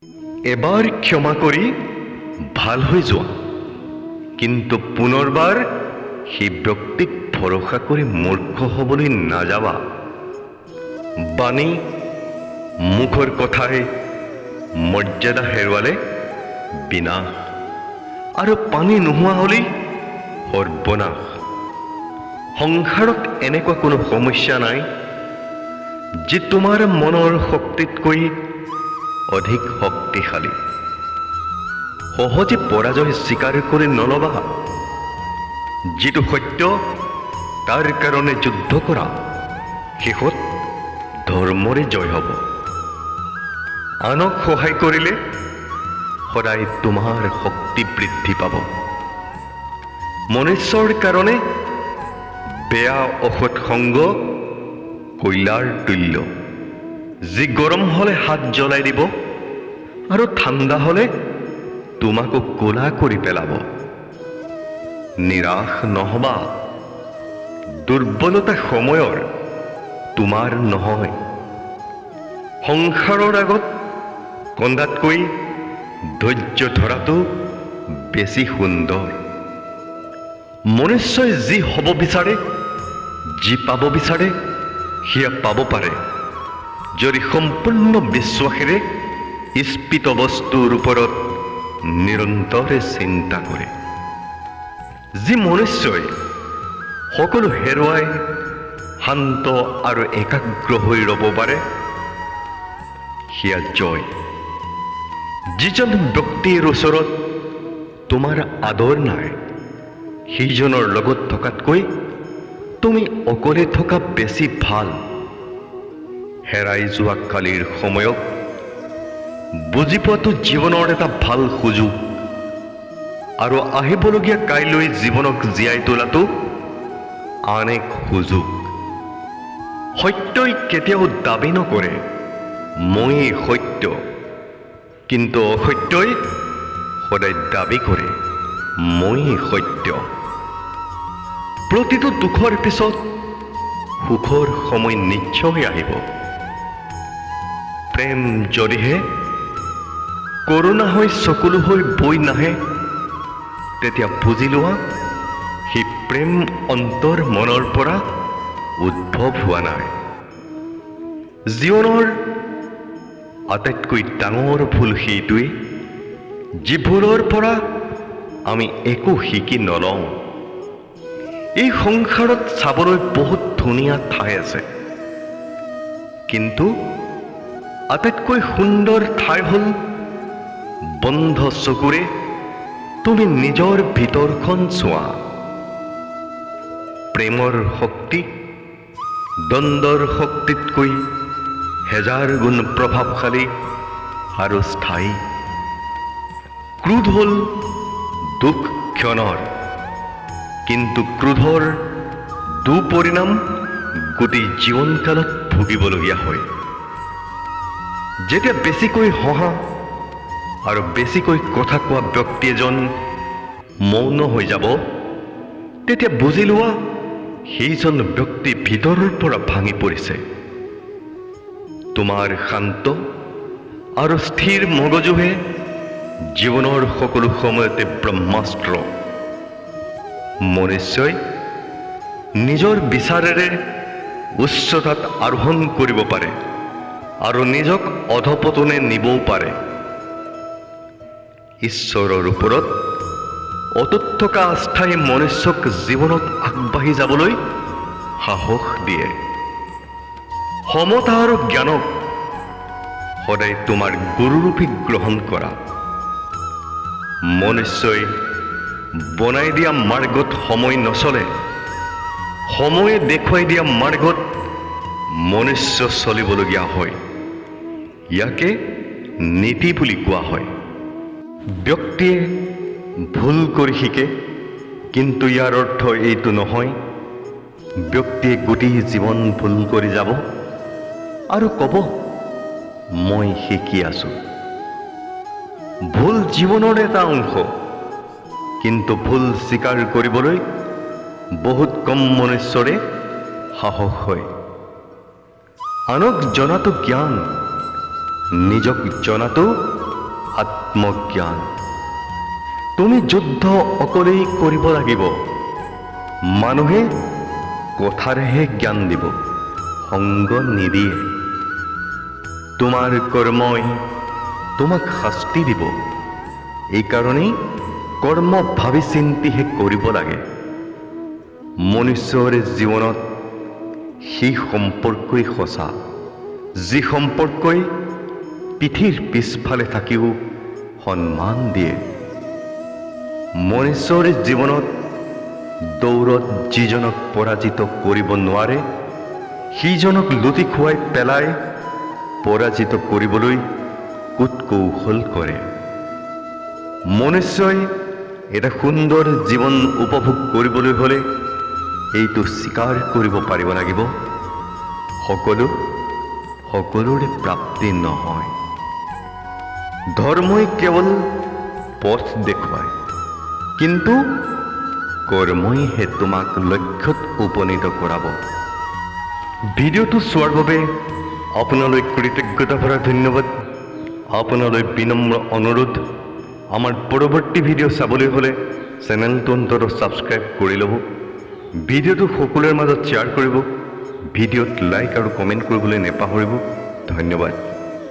এবাৰ ক্ষমা কৰি ভাল হৈ যোৱা, কিন্তু পুনৰবাৰ সেই ব্যক্তিক ভৰসা কৰি মূৰ্খ হ'বলৈ নাযাবা। বাণী, মুখৰ কথাই মৰ্যাদা হেৰুৱালে বিনাশ, আৰু পানী নোহোৱা হ'লেই সৰ্বনাশ। সংসাৰত এনেকুৱা কোনো সমস্যা নাই যি তোমাৰ মনৰ শক্তিতকৈ অধিক শক্তিশালী। সহজে পৰাজয় স্বীকাৰ কৰি নল'বা। যিটো সত্য তাৰ কাৰণে যুদ্ধ কৰা, শেষত ধৰ্মৰে জয় হ'ব। আনক সহায় কৰিলে সদায় তোমাৰ শক্তি বৃদ্ধি পাব। মনুষ্যৰ কাৰণে বেয়া অসৎ সংগ কয়লাৰ তুল্য, যি গৰম হ'লে হাত জ্বলাই দিব আৰু ঠাণ্ডা হ'লে তোমাকো ক'লা কৰি পেলাব। নিৰাশ নহবা। দুৰ্বলতা সময়ৰ, তোমাৰ নহয়। সংসাৰৰ আগত কন্দাতকৈ ধৈৰ্য ধৰাটো বেছি সুন্দৰ। মনুষ্যই যি হ'ব বিচাৰে, যি পাব বিচাৰে, সেয়া পাব পাৰে যদি সম্পূৰ্ণ বিশ্বাসেৰে ইস্পিত বস্তুৰ ওপৰত নিৰন্তৰে চিন্তা কৰে। যি মনুষ্যই সকলো হেৰুৱাই শান্ত আৰু একাগ্ৰ হৈ ৰ'ব পাৰে, সেয়া জয়। যিজন ব্যক্তিৰ ওচৰত তোমাৰ আদৰ নাই, সেইজনৰ লগত থকাতকৈ তুমি অকলে থকা বেছি ভাল। হেৰাই যোৱা কালিৰ সময়ক বুজি পোৱাটো জীৱনৰ এটা ভাল সুযোগ, আৰু আহিবলগীয়া কাইলৈ জীৱনক জীয়াই তোলাটো আন এক সুযোগ। সত্যই কেতিয়াও দাবী নকৰে ময়েই সত্য, কিন্তু অসত্যই সদায় দাবী কৰে ময়েই সত্য। প্ৰতিটো দুখৰ পিছত সুখৰ সময় নিশ্চয় আহিব। প্ৰেম যদিহে কৰোণা হৈ চকুলো হৈ বৈ নাহে, তেতিয়া বুজি লোৱা সেই প্ৰেম অন্তৰ মনৰ পৰা উদ্ভৱ হোৱা নাই। জীৱনৰ আটাইতকৈ ডাঙৰ ভুল সেইটোৱেই, যি ভুলৰ পৰা আমি একো শিকি নলওঁ। এই সংসাৰত চাবলৈ বহুত ধুনীয়া ঠাই আছে, কিন্তু আটাইতকৈ সুন্দৰ ঠাই হ'ল বন্ধ চকুৰে তুমি নিজৰ ভিতৰখন চোৱা। প্ৰেমৰ শক্তি দ্বন্দ্বৰ শক্তিতকৈ হেজাৰ গুণ প্ৰভাৱশালী আৰু স্থায়ী। ক্ৰোধ হ'ল দুখ ক্ষণৰ, কিন্তু ক্ৰোধৰ দুপৰিণাম গোটেই জীৱনকালত ভুগিবলগীয়া হয়। যেতিয়া বেছিকৈ হঁহা আৰু বেছিকৈ কথা কোৱা ব্যক্তি এজন মৌন হৈ যাব, তেতিয়া বুজি লোৱা সেইজন ব্যক্তি ভিতৰৰ পৰা ভাঙি পৰিছে। তোমাৰ শান্ত আৰু স্থিৰ মগজুহে জীৱনৰ সকলো সময়তে ব্ৰহ্মাস্ত্ৰ। মনুষ্যই নিজৰ বিচাৰেৰে উচ্চতাত আৰোহণ কৰিব পাৰে আৰু নিজক অধপতনে নিবও পাৰে। ঈশ্বৰৰ ওপৰত অটুট থকা আস্থাই মনুষ্যক জীৱনত আগবাঢ়ি যাবলৈ সাহস দিয়ে। সমতা আৰু জ্ঞানক সদায় তোমাৰ গুৰুৰূপে গ্ৰহণ কৰা। মনুষ্যই বনাই দিয়া মাৰ্গত সময় নচলে, সময়ে দেখুৱাই দিয়া মাৰ্গত মনুষ্য চলিবলগীয়া হয়। ইয়াকে নীতি বুলি কোৱা হয়। ব্যক্তিয়ে ভুল কৰি শিকে, কিন্তু ইয়াৰ অৰ্থ এইটো নহয় ব্যক্তিয়ে গোটেই জীৱন ভুল কৰি যাব আৰু ক'ব মই শিকি আছো। ভুল জীৱনৰ এটা অংশ, কিন্তু ভুল স্বীকাৰ কৰিবলৈ বহুত কম মনুষ্যৰে সাহস হয়। আনক জনাটো জ্ঞান, নিজক জনাটো আত্মজ্ঞান। তুমি যুদ্ধ অকলেই কৰিব লাগিব। মানুহে কথাৰেহে জ্ঞান দিব, সংগ নিদিয়ে। তোমাৰ কৰ্মই তোমাক শাস্তি দিব। এইকাৰণেই কৰ্ম ভাবি চিন্তিহে কৰিব লাগে। মনুষ্যৰ জীৱনত সেই সম্পৰ্কই সঁচা, যি সম্পৰ্কই পিঠিৰ পিছফালে থাকিও সন্মান দিয়ে। মনুষ্যৰ জীৱনত দৌৰত যিজনক পৰাজিত কৰিব নোৱাৰে, সিজনক লুটি খুৱাই পেলাই পৰাজিত কৰিবলৈ কুটকৌশল কৰে। মনুষ্যই এটা সুন্দৰ জীৱন উপভোগ কৰিবলৈ হ'লে এইটো স্বীকাৰ কৰিব পাৰিব লাগিব, সকলোৰে প্ৰাপ্তি নহয়। ধৰ্মই কেৱল পথ দেখুৱায়, কিন্তু কৰ্মইহে তোমাক লক্ষ্যত উপনীত কৰাব। ভিডিঅ'টো চোৱাৰ বাবে আপোনালৈ কৃতজ্ঞতা ভৰা ধন্যবাদ। আপোনালৈ বিনম্ৰ অনুৰোধ, আমাৰ পৰৱৰ্তী ভিডিঅ' চাবলৈ হ'লে চেনেলটো অন্ততঃ ছাবস্ক্ৰাইব কৰি ল'ব। ভিডিঅ'টো সকলোৰে মাজত শ্বেয়াৰ কৰিব। ভিডিঅ'ত লাইক আৰু কমেণ্ট কৰিবলৈ নাপাহৰিব। ধন্যবাদ।